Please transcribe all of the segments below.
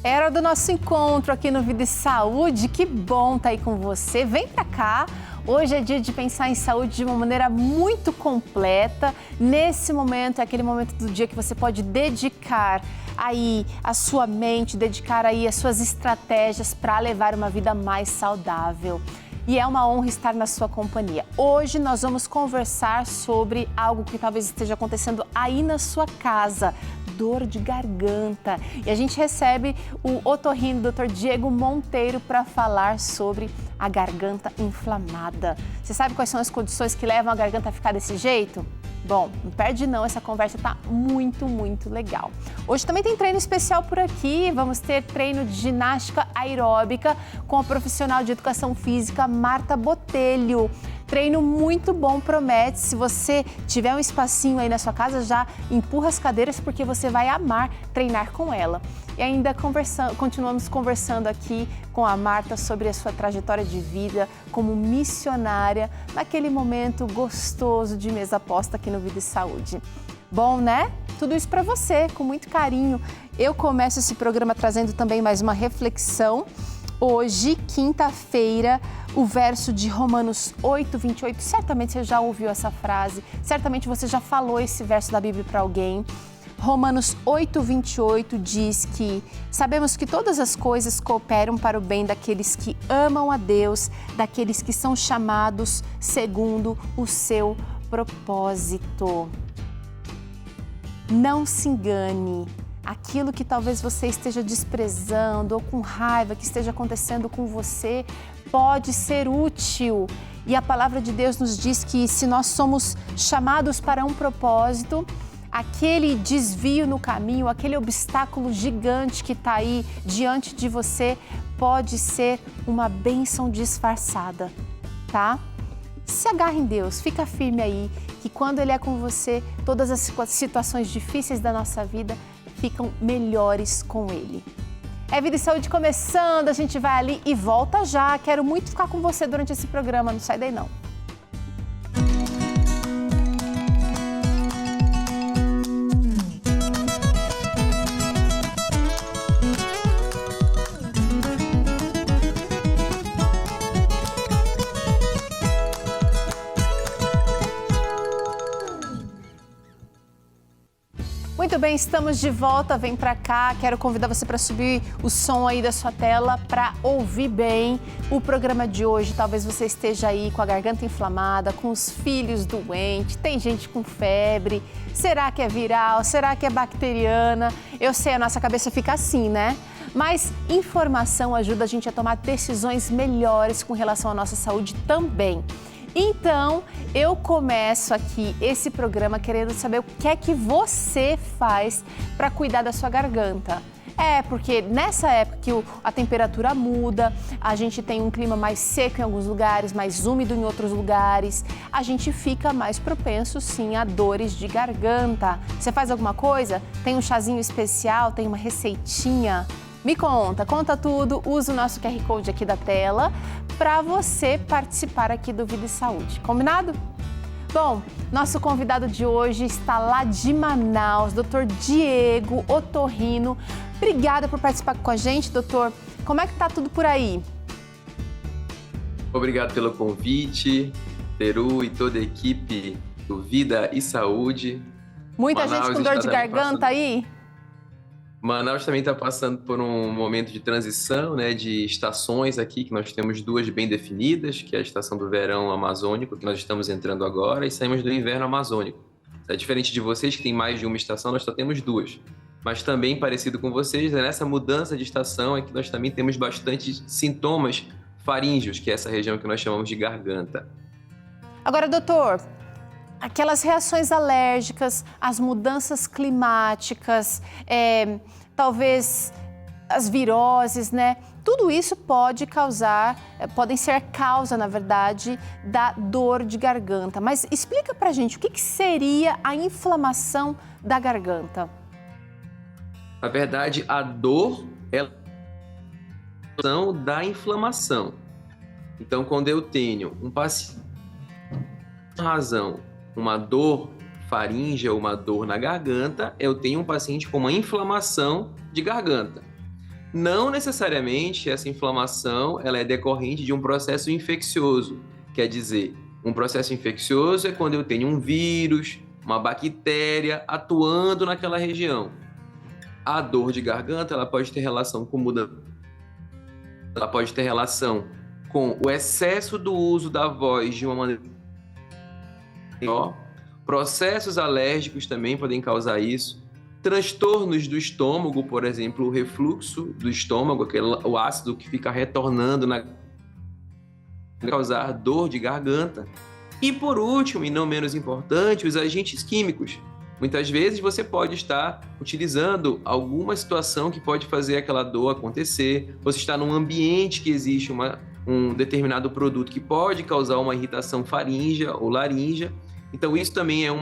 É hora do nosso encontro aqui no Vida e Saúde. Que bom estar aí com você. Vem pra cá. Hoje é dia de pensar em saúde de uma maneira muito completa. Nesse momento, é aquele momento do dia que você pode dedicar aí a sua mente, dedicar aí as suas estratégias para levar uma vida mais saudável. E é uma honra estar na sua companhia. Hoje nós vamos conversar sobre algo que talvez esteja acontecendo aí na sua casa. Dor de garganta. E a gente recebe o otorrino Dr. Diego Monteiro para falar sobre a garganta inflamada. Você sabe quais são as condições que levam a garganta a ficar desse jeito? Bom, não perde não, essa conversa tá muito legal. Hoje também tem treino especial por aqui, vamos ter treino de ginástica aeróbica com a profissional de educação física Marta Botelho. Treino muito bom, promete. Se você tiver um espacinho aí na sua casa, já empurra as cadeiras porque você vai amar treinar com ela. E ainda continuamos conversando aqui com a Marta sobre a sua trajetória de vida como missionária naquele momento gostoso de mesa posta aqui no Vida e Saúde. Bom, né? Tudo isso para você, com muito carinho. Eu começo esse programa trazendo também mais uma reflexão. Hoje, quinta-feira, o verso de Romanos 8:28. Certamente você já ouviu essa frase, certamente você já falou esse verso da Bíblia para alguém. Romanos 8:28 diz que sabemos que todas as coisas cooperam para o bem daqueles que amam a Deus, daqueles que são chamados segundo o seu propósito. Não se engane. Aquilo que talvez você esteja desprezando ou com raiva que esteja acontecendo com você pode ser útil. E a palavra de Deus nos diz que se nós somos chamados para um propósito, aquele desvio no caminho, aquele obstáculo gigante que está aí diante de você pode ser uma bênção disfarçada, tá? Se agarre em Deus, fica firme aí, que quando Ele é com você, todas as situações difíceis da nossa vida ficam melhores com Ele. É Vida e Saúde começando, a gente vai ali e volta já. Quero muito ficar com você durante esse programa, não sai daí não. Muito bem, estamos de volta, vem pra cá, quero convidar você para subir o som aí da sua tela para ouvir bem o programa de hoje. Talvez você esteja aí com a garganta inflamada, com os filhos doentes, tem gente com febre, será que é viral, será que é bacteriana? Eu sei, a nossa cabeça fica assim, né? Mas informação ajuda a gente a tomar decisões melhores com relação à nossa saúde também. Então, eu começo aqui esse programa querendo saber o que é que você faz para cuidar da sua garganta. Porque nessa época que a temperatura muda, a gente tem um clima mais seco em alguns lugares, mais úmido em outros lugares, a gente fica mais propenso, sim, a dores de garganta. Você faz alguma coisa? Tem um chazinho especial? Tem uma receitinha? Me conta tudo, usa o nosso QR Code aqui da tela para você participar aqui do Vida e Saúde. Combinado? Bom, nosso convidado de hoje está lá de Manaus, Dr. Diego Otorrino. Obrigada por participar com a gente, doutor. Como é que tá tudo por aí? Obrigado pelo convite, Peru e toda a equipe do Vida e Saúde. Muita gente com dor de garganta aí? Manaus também está passando por um momento de transição, né, de estações aqui, que nós temos duas bem definidas, que é a estação do verão amazônico, que nós estamos entrando agora, e saímos do inverno amazônico. É diferente de vocês, que tem mais de uma estação, nós só temos duas. Mas também, parecido com vocês, nessa mudança de estação é que nós também temos bastante sintomas faríngeos, que é essa região que nós chamamos de garganta. Agora, doutor, aquelas reações alérgicas, as mudanças climáticas, talvez as viroses, né? Tudo isso podem ser causa, na verdade, da dor de garganta. Mas explica pra gente o que seria a inflamação da garganta. Na verdade, a dor é a função da inflamação. Então, quando eu tenho um paciente com razão, uma dor faríngea, uma dor na garganta, eu tenho um paciente com uma inflamação de garganta. Não necessariamente essa inflamação ela é decorrente de um processo infeccioso. Quer dizer, um processo infeccioso é quando eu tenho um vírus, uma bactéria atuando naquela região. A dor de garganta ela pode ter relação com mudança, ela pode ter relação com o excesso do uso da voz de uma maneira maior. Processos alérgicos também podem causar isso. Transtornos do estômago, por exemplo, o refluxo do estômago, o ácido que fica retornando causar dor de garganta. E por último, e não menos importante, os agentes químicos. Muitas vezes você pode estar utilizando alguma situação que pode fazer aquela dor acontecer. Você está num ambiente que existe um determinado produto que pode causar uma irritação faríngea ou laríngea. Então, isso também é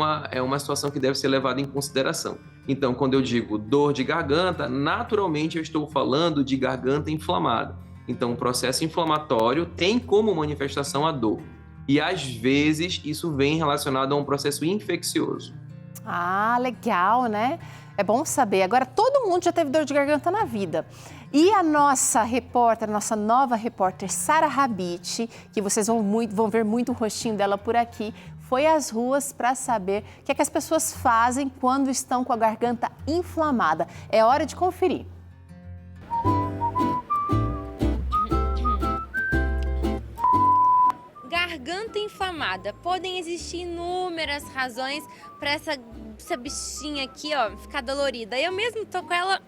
uma situação que deve ser levada em consideração. Então, quando eu digo dor de garganta, naturalmente eu estou falando de garganta inflamada. Então, o processo inflamatório tem como manifestação a dor. E, às vezes, isso vem relacionado a um processo infeccioso. Ah, legal, né? É bom saber. Agora, todo mundo já teve dor de garganta na vida. E a nossa repórter, nossa nova repórter, Sara Habit, que vocês vão ver muito o rostinho dela por aqui, foi às ruas para saber o que é que as pessoas fazem quando estão com a garganta inflamada. É hora de conferir. Garganta inflamada. Podem existir inúmeras razões para essa bichinha aqui, ó, ficar dolorida. Eu mesmo tô com ela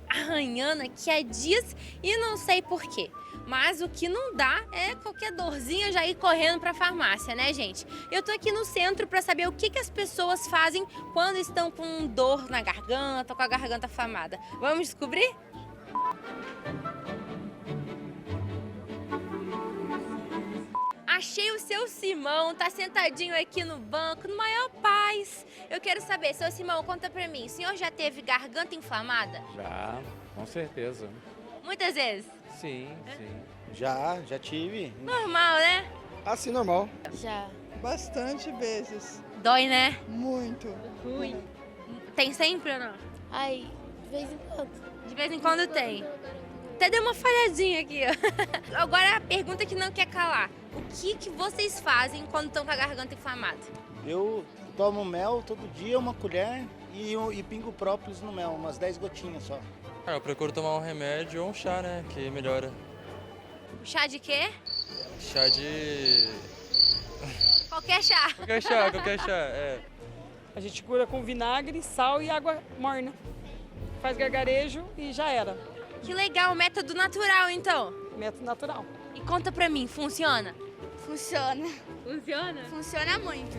arranhando aqui há dias e não sei por quê. Mas o que não dá é qualquer dorzinha já ir correndo para a farmácia, né, gente? Eu tô aqui no centro para saber o que as pessoas fazem quando estão com dor na garganta, com a garganta inflamada. Vamos descobrir? Achei o seu Simão, tá sentadinho aqui no banco, no maior paz. Eu quero saber, seu Simão, conta pra mim, o senhor já teve garganta inflamada? Já, com certeza. Muitas vezes? Sim, sim. Já tive. Normal, né? Assim, normal. Já. Bastante vezes. Dói, né? Muito. Ui. Tem sempre ou não? Ai, de vez em quando. De vez em quando tem. Até deu uma falhadinha aqui, ó. Agora a pergunta que não quer calar. O que vocês fazem quando estão com a garganta inflamada? Eu tomo mel todo dia, uma colher, e pingo própolis no mel, umas 10 gotinhas só. Eu procuro tomar um remédio ou um chá, né, que melhora. Chá de quê? Chá de... Qualquer chá. Qualquer chá, é. A gente cura com vinagre, sal e água morna. Faz gargarejo e já era. Que legal, método natural então. Método natural. E conta pra mim, funciona? Funciona. Funciona? Funciona muito.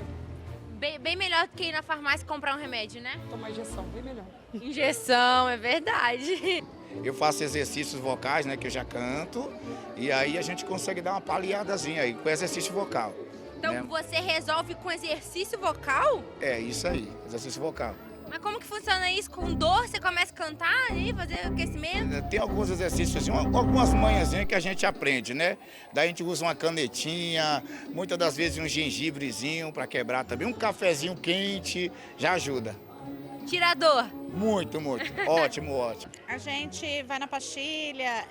Bem melhor do que ir na farmácia e comprar um remédio, né? Tomar injeção, bem melhor. Injeção, é verdade. Eu faço exercícios vocais, né, que eu já canto, e aí a gente consegue dar uma paliadazinha aí com exercício vocal. Então né? você resolve com exercício vocal? É isso aí, exercício vocal. Mas como que funciona isso? Com dor, você começa a cantar e fazer aquecimento? Tem alguns exercícios, assim, algumas manhãzinhas que a gente aprende, né? Daí a gente usa uma canetinha, muitas das vezes um gengibrezinho para quebrar também, um cafezinho quente, já ajuda. Tira a dor. Muito, muito. Ótimo, ótimo. A gente vai na pastilha,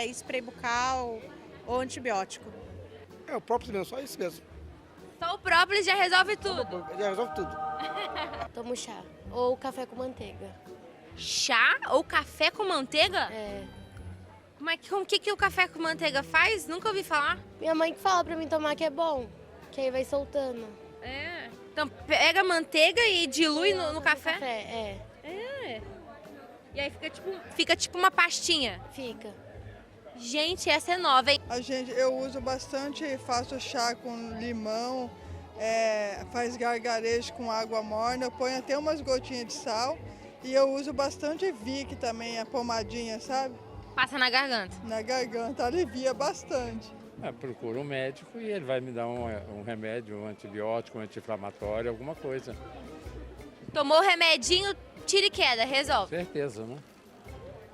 spray bucal ou antibiótico. É o próprio mesmo, só isso mesmo. Só o própolis já resolve tudo. Já resolve tudo. Tomo chá. Ou café com manteiga. Chá ou café com manteiga? É. O que o café com manteiga faz? Nunca ouvi falar. Minha mãe que fala pra mim tomar que é bom. Que aí vai soltando. É. Então pega a manteiga e dilui no café? É. É. E aí fica tipo uma pastinha. Fica. Gente, essa é nova, hein? Eu uso bastante, faço chá com limão, faz gargarejo com água morna, eu ponho até umas gotinhas de sal e eu uso bastante Vic também, a pomadinha, sabe? Passa na garganta. Na garganta, alivia bastante. Procuro um médico e ele vai me dar um remédio, um antibiótico, um anti-inflamatório, alguma coisa. Tomou o remedinho, tira e queda, resolve. Certeza, né?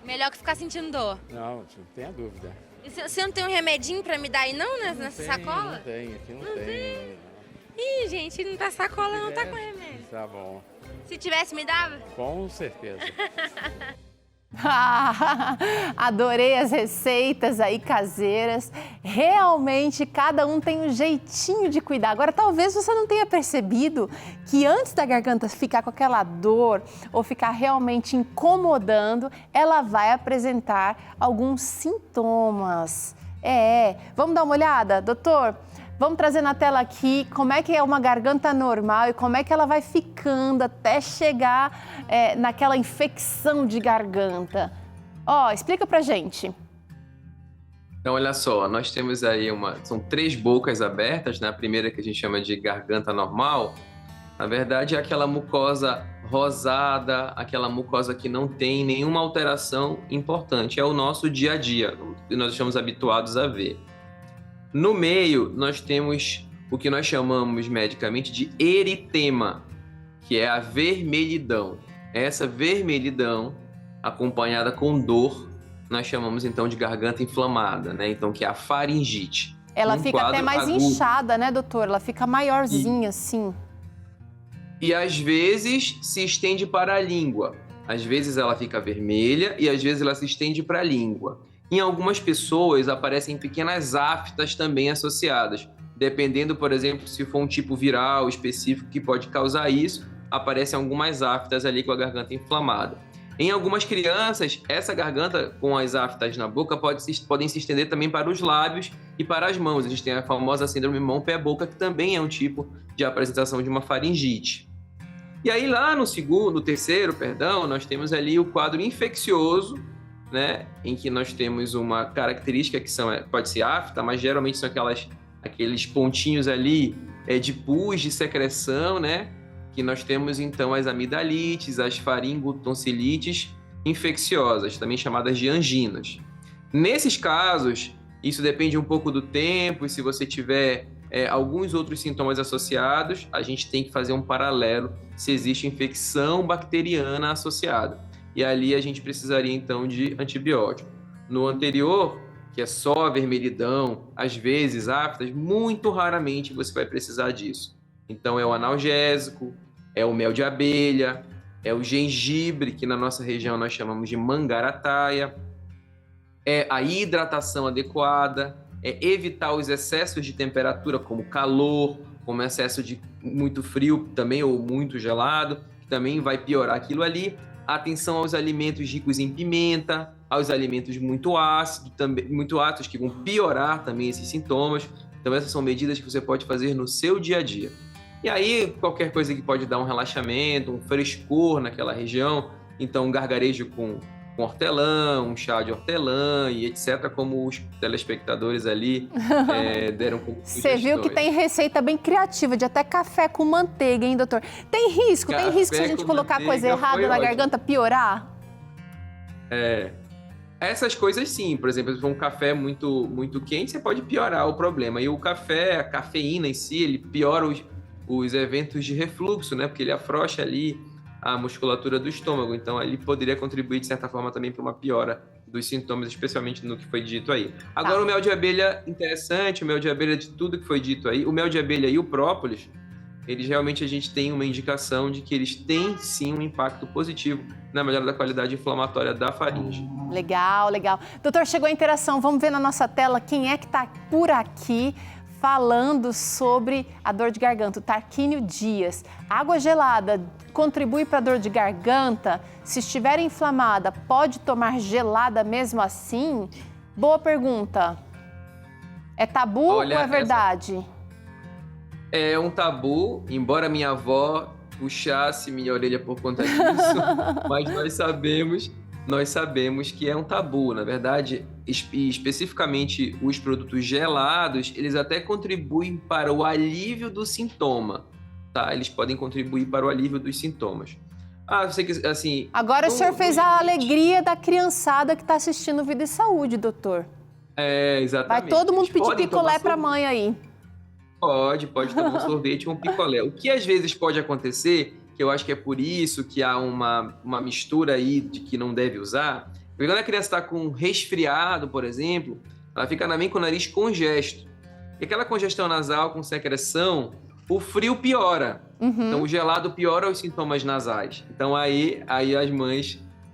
Melhor que ficar sentindo dor. Não tenha dúvida. E você não tem um remedinho pra me dar aí não, nessa sacola? Não tem, aqui não tem. Ih, gente, não tá sacola, não tá com remédio. Tá bom. Se tivesse, me dava? Com certeza. Adorei as receitas aí caseiras. Realmente, cada um tem um jeitinho de cuidar. Agora, talvez você não tenha percebido que antes da garganta ficar com aquela dor ou ficar realmente incomodando, ela vai apresentar alguns sintomas. Vamos dar uma olhada, doutor? Vamos trazer na tela aqui como é que é uma garganta normal e como é que ela vai ficando até chegar naquela infecção de garganta. Explica pra gente. Então, olha só, nós temos aí são 3 bocas abertas, né? A primeira que a gente chama de garganta normal, na verdade é aquela mucosa rosada, aquela mucosa que não tem nenhuma alteração importante, é o nosso dia a dia, que nós estamos habituados a ver. No meio, nós temos o que nós chamamos medicamente de eritema, que é a vermelhidão. Essa vermelhidão, acompanhada com dor, nós chamamos então de garganta inflamada, né? Então, que é a faringite. Ela fica até mais inchada, né, doutor? Ela fica maiorzinha, assim. E às vezes se estende para a língua. Às vezes ela fica vermelha e às vezes ela se estende para a língua. Em algumas pessoas aparecem pequenas aftas também associadas. Dependendo, por exemplo, se for um tipo viral específico que pode causar isso, aparecem algumas aftas ali com a garganta inflamada. Em algumas crianças, essa garganta com as aftas na boca podem se estender também para os lábios e para as mãos. A gente tem a famosa síndrome mão-pé-boca, que também é um tipo de apresentação de uma faringite. E aí lá no terceiro, nós temos ali o quadro infeccioso, né, em que nós temos uma característica que pode ser afta, mas geralmente são aqueles pontinhos ali de pus, de secreção, né, que nós temos então as amidalites, as faringotonsilites infecciosas, também chamadas de anginas. Nesses casos, isso depende um pouco do tempo, e se você tiver alguns outros sintomas associados, a gente tem que fazer um paralelo se existe infecção bacteriana associada. E ali a gente precisaria, então, de antibiótico. No anterior, que é só a vermelhidão, às vezes aftas, muito raramente você vai precisar disso. Então, é o analgésico, é o mel de abelha, é o gengibre, que na nossa região nós chamamos de mangarataia, é a hidratação adequada, é evitar os excessos de temperatura, como calor, como excesso de muito frio também, ou muito gelado, que também vai piorar aquilo ali. Atenção aos alimentos ricos em pimenta, aos alimentos muito ácidos, que vão piorar também esses sintomas. Então, essas são medidas que você pode fazer no seu dia a dia. E aí, qualquer coisa que pode dar um relaxamento, um frescor naquela região, então um gargarejo com hortelã, um chá de hortelã e etc., como os telespectadores ali deram como Você viu que tem receita bem criativa, de até café com manteiga, hein, doutor? Tem risco se a gente colocar coisa errada na garganta, piorar? Essas coisas sim, por exemplo, se for um café muito, muito quente, você pode piorar o problema. E o café, a cafeína em si, ele piora os eventos de refluxo, né? Porque ele afrouxa ali a musculatura do estômago, então ele poderia contribuir de certa forma também para uma piora dos sintomas, especialmente no que foi dito aí. Agora, o mel de abelha, interessante, o mel de abelha de tudo que foi dito aí, o mel de abelha e o própolis, eles realmente a gente tem uma indicação de que eles têm sim um impacto positivo na melhora da qualidade inflamatória da faringe. Legal, legal. Doutor, chegou a interação, vamos ver na nossa tela quem é que está por aqui falando sobre a dor de garganta. O Tarquínio Dias. Água gelada contribui para a dor de garganta? Se estiver inflamada, pode tomar gelada mesmo assim? Boa pergunta. É tabu ou é verdade? É um tabu, embora minha avó puxasse minha orelha por conta disso, mas nós sabemos que é um tabu. Na verdade, especificamente os produtos gelados, eles até contribuem para o alívio do sintoma, tá? Eles podem contribuir para o alívio dos sintomas. Você que, assim... Agora o senhor fez a alegria da criançada que está assistindo Vida e Saúde, doutor. Exatamente. Vai todo mundo pedir picolé para a mãe aí. Pode tomar um sorvete ou um picolé. O que às vezes pode acontecer, que eu acho que é por isso que há uma mistura aí de que não deve usar, porque quando a criança está com resfriado, por exemplo, ela fica também com o nariz congesto. E aquela congestão nasal com secreção, o frio piora. Então o gelado piora os sintomas nasais. Então aí as mães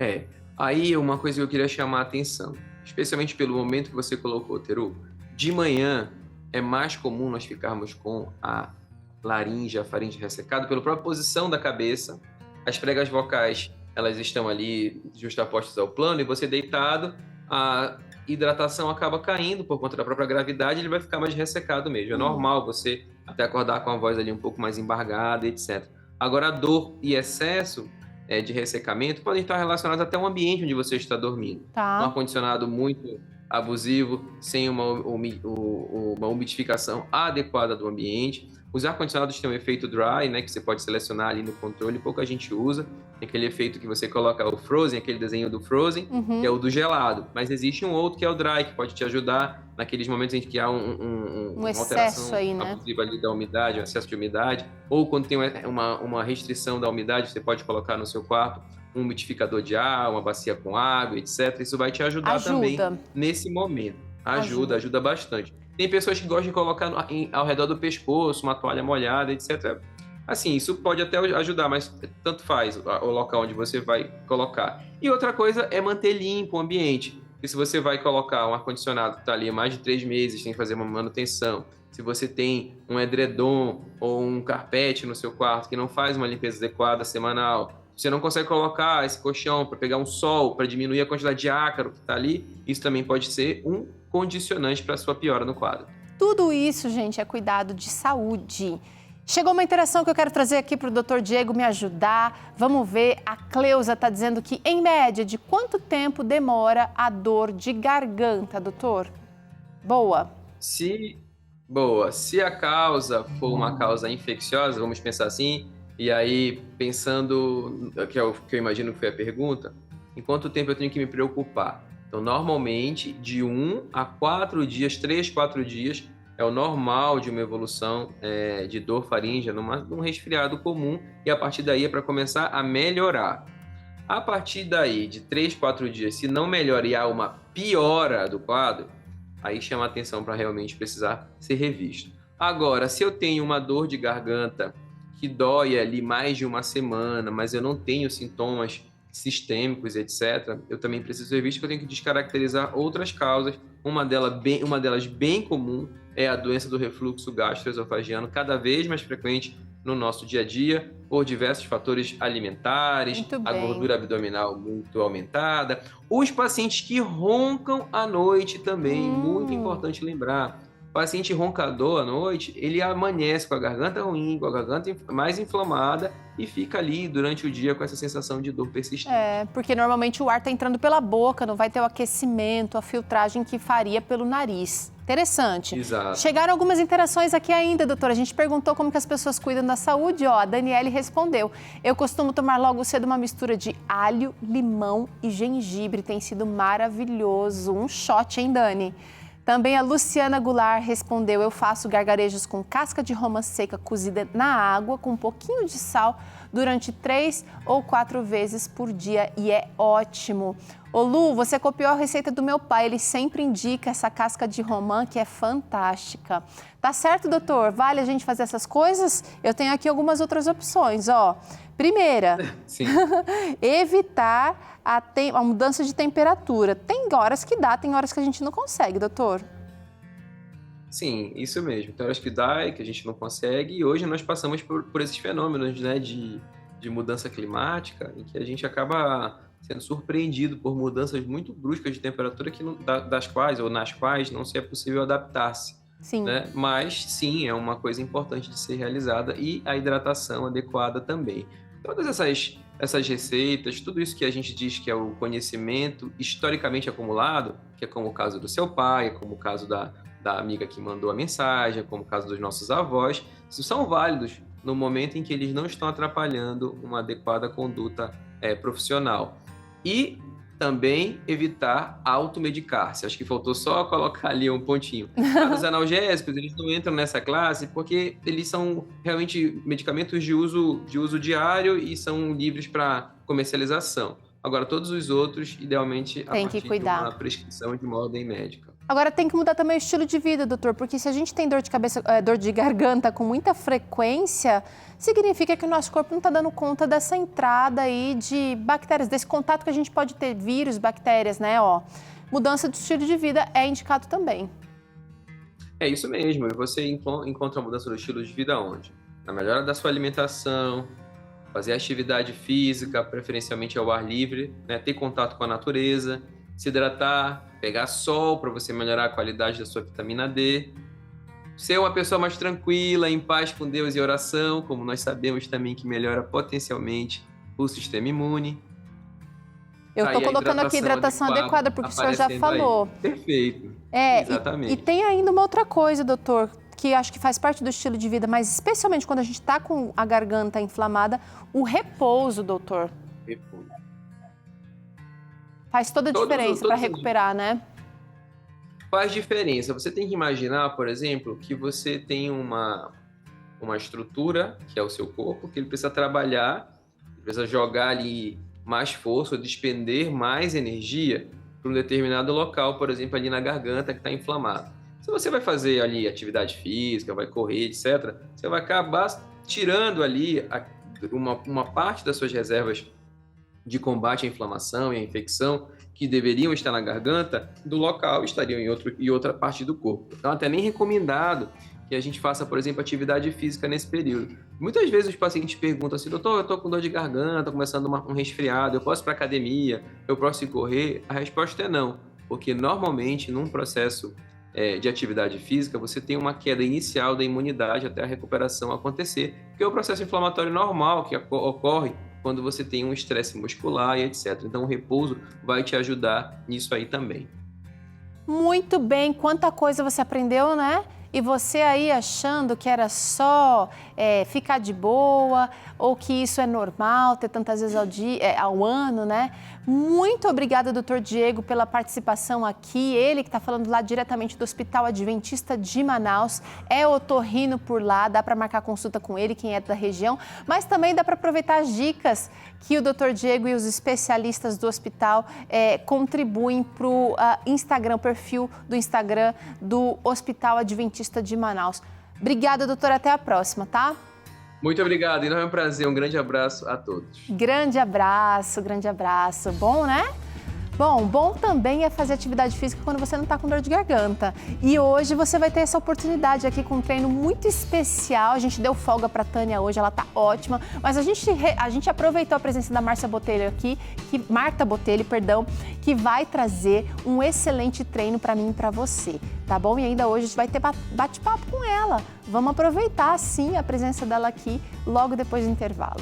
É, aí uma coisa que eu queria chamar a atenção, especialmente pelo momento que você colocou, Teru, de manhã é mais comum nós ficarmos com a laringe, a faringe ressecada pela própria posição da cabeça, as pregas vocais, elas estão ali justapostas ao plano e você deitado, a hidratação acaba caindo por conta da própria gravidade, ele vai ficar mais ressecado mesmo. É normal você até acordar com a voz ali um pouco mais embargada, etc. Agora, a dor e excesso de ressecamento podem estar relacionados até ao ambiente onde você está dormindo. Tá. Um ar-condicionado muito abusivo, sem uma umidificação adequada do ambiente. Os ar-condicionados têm um efeito dry, né, que você pode selecionar ali no controle, pouca gente usa. Tem aquele efeito que você coloca o Frozen, aquele desenho do Frozen, que é o do gelado. Mas existe um outro que é o dry, que pode te ajudar naqueles momentos em que há uma alteração aí, né? abusiva ali da umidade, um excesso de umidade. Ou quando tem uma restrição da umidade, você pode colocar no seu quarto um umidificador de ar, uma bacia com água, etc. Isso vai te ajudar também nesse momento. Ajuda bastante. Tem pessoas que gostam de colocar ao redor do pescoço uma toalha molhada, etc. Assim, isso pode até ajudar, mas tanto faz o local onde você vai colocar. E outra coisa é manter limpo o ambiente. E se você vai colocar um ar-condicionado que está ali há mais de 3 meses, tem que fazer uma manutenção. Se você tem um edredom ou um carpete no seu quarto que não faz uma limpeza adequada semanal, você não consegue colocar esse colchão para pegar um sol, para diminuir a quantidade de ácaro que está ali, isso também pode ser um condicionante para a sua piora no quadro. Tudo isso, gente, é cuidado de saúde. Chegou uma interação que eu quero trazer aqui para o Dr. Diego me ajudar. Vamos ver, a Cleusa está dizendo que, em média, de quanto tempo demora a dor de garganta, doutor? Boa. Se a causa for uma causa infecciosa, vamos pensar assim, e aí pensando, que eu imagino que foi a pergunta, em quanto tempo eu tenho que me preocupar? Então, normalmente, de 1 a 4 dias, 3, 4 dias, é o normal de uma evolução de dor faríngea num resfriado comum, e a partir daí é para começar a melhorar. A partir daí, de 3, 4 dias, se não melhora e há uma piora do quadro, aí chama a atenção para realmente precisar ser revisto. Agora, se eu tenho uma dor de garganta que dói ali mais de uma semana, mas eu não tenho sintomas sistêmicos, etc., eu também preciso ser visto, porque eu tenho que descaracterizar outras causas. Uma delas bem comum é a doença do refluxo gastroesofagiano, cada vez mais frequente no nosso dia a dia, por diversos fatores alimentares, a gordura abdominal muito aumentada. Os pacientes que roncam à noite também, muito importante lembrar. O paciente roncador à noite, ele amanhece com a garganta ruim, com a garganta mais inflamada e fica ali durante o dia com essa sensação de dor persistente. Porque normalmente o ar está entrando pela boca, não vai ter o aquecimento, a filtragem que faria pelo nariz. Interessante. Exato. Chegaram algumas interações aqui ainda, doutora. A gente perguntou como que as pessoas cuidam da saúde. A Daniele respondeu. Eu costumo tomar logo cedo uma mistura de alho, limão e gengibre. Tem sido maravilhoso. Um shot, hein, Dani? Também a Luciana Goulart respondeu, eu faço gargarejos com casca de romã seca cozida na água com um pouquinho de sal durante 3 ou 4 vezes por dia e é ótimo. Ô Lu, você copiou a receita do meu pai, ele sempre indica essa casca de romã que é fantástica. Tá certo, doutor? Vale a gente fazer essas coisas? Eu tenho aqui algumas outras opções, ó. Primeira, evitar a mudança de temperatura. Tem horas que dá, tem horas que a gente não consegue, doutor. Sim, isso mesmo. Tem horas que dá e que a gente não consegue. E hoje nós passamos por esses fenômenos, né, de mudança climática, em que a gente acaba sendo surpreendido por mudanças muito bruscas de temperatura das quais não se é possível adaptar-se. Sim. Né? Mas, sim, é uma coisa importante de ser realizada e a hidratação adequada também. Todas essas receitas, tudo isso que a gente diz que é o conhecimento historicamente acumulado, que é como o caso do seu pai, como o caso da amiga que mandou a mensagem, como o caso dos nossos avós, isso são válidos no momento em que eles não estão atrapalhando uma adequada conduta profissional. E também evitar automedicar-se. Acho que faltou só colocar ali um pontinho. Os analgésicos, eles não entram nessa classe porque eles são realmente medicamentos de uso diário e são livres para comercialização. Agora, todos os outros, idealmente, a Tem que partir cuidar. de uma prescrição de uma ordem médica. Agora tem que mudar também o estilo de vida, doutor, porque se a gente tem dor de cabeça, dor de garganta com muita frequência, significa que o nosso corpo não está dando conta dessa entrada aí de bactérias, desse contato que a gente pode ter, vírus, bactérias, né? Ó, mudança do estilo de vida é indicado também. É isso mesmo, e você encontra a mudança do estilo de vida onde? Na melhora da sua alimentação, fazer atividade física, preferencialmente ao ar livre, né? Ter contato com a natureza, se hidratar, pegar sol para você melhorar a qualidade da sua vitamina D, ser uma pessoa mais tranquila, em paz com Deus e oração, como nós sabemos também que melhora potencialmente o sistema imune. Eu estou colocando aqui hidratação adequada, porque o senhor já falou. Aí. Perfeito. Exatamente. E tem ainda uma outra coisa, doutor, que acho que faz parte do estilo de vida, mas especialmente quando a gente está com a garganta inflamada, o repouso, doutor. Repouso. Faz toda a diferença para recuperar, né? Faz diferença. Você tem que imaginar, por exemplo, que você tem uma estrutura, que é o seu corpo, que ele precisa trabalhar, precisa jogar ali mais força, ou despender mais energia para um determinado local, por exemplo, ali na garganta que está inflamado. Se você vai fazer ali atividade física, vai correr, etc., você vai acabar tirando ali uma parte das suas reservas de combate à inflamação e à infecção que deveriam estar na garganta, do local estariam em outra parte do corpo. Então, até nem recomendado que a gente faça, por exemplo, atividade física nesse período. Muitas vezes os pacientes perguntam assim, doutor, eu estou com dor de garganta, começando um resfriado, eu posso ir para academia, eu posso ir correr? A resposta é não, porque normalmente num processo de atividade física, você tem uma queda inicial da imunidade até a recuperação acontecer, que é o processo inflamatório normal que ocorre quando você tem um estresse muscular e etc. Então, o repouso vai te ajudar nisso aí também. Muito bem, quanta coisa você aprendeu, né? E você aí achando que era só ficar de boa ou que isso é normal, ter tantas vezes ao ano, né? Muito obrigada, doutor Diego, pela participação aqui. Ele que está falando lá diretamente do Hospital Adventista de Manaus. É otorrino por lá, dá para marcar consulta com ele, quem é da região. Mas também dá para aproveitar as dicas que o doutor Diego e os especialistas do hospital contribuem para o Instagram, perfil do Instagram do Hospital Adventista de Manaus. Obrigada, doutora. Até a próxima, tá? Muito obrigado. E não é um prazer. Um grande abraço a todos. Grande abraço, grande abraço. Bom, né? Bom também é fazer atividade física quando você não está com dor de garganta. E hoje você vai ter essa oportunidade aqui com um treino muito especial. A gente deu folga para a Tânia hoje, ela está ótima. Mas a gente aproveitou a presença da Marta Botelho aqui, que vai trazer um excelente treino para mim e para você, tá bom? E ainda hoje a gente vai ter bate-papo com ela. Vamos aproveitar, sim, a presença dela aqui logo depois do intervalo.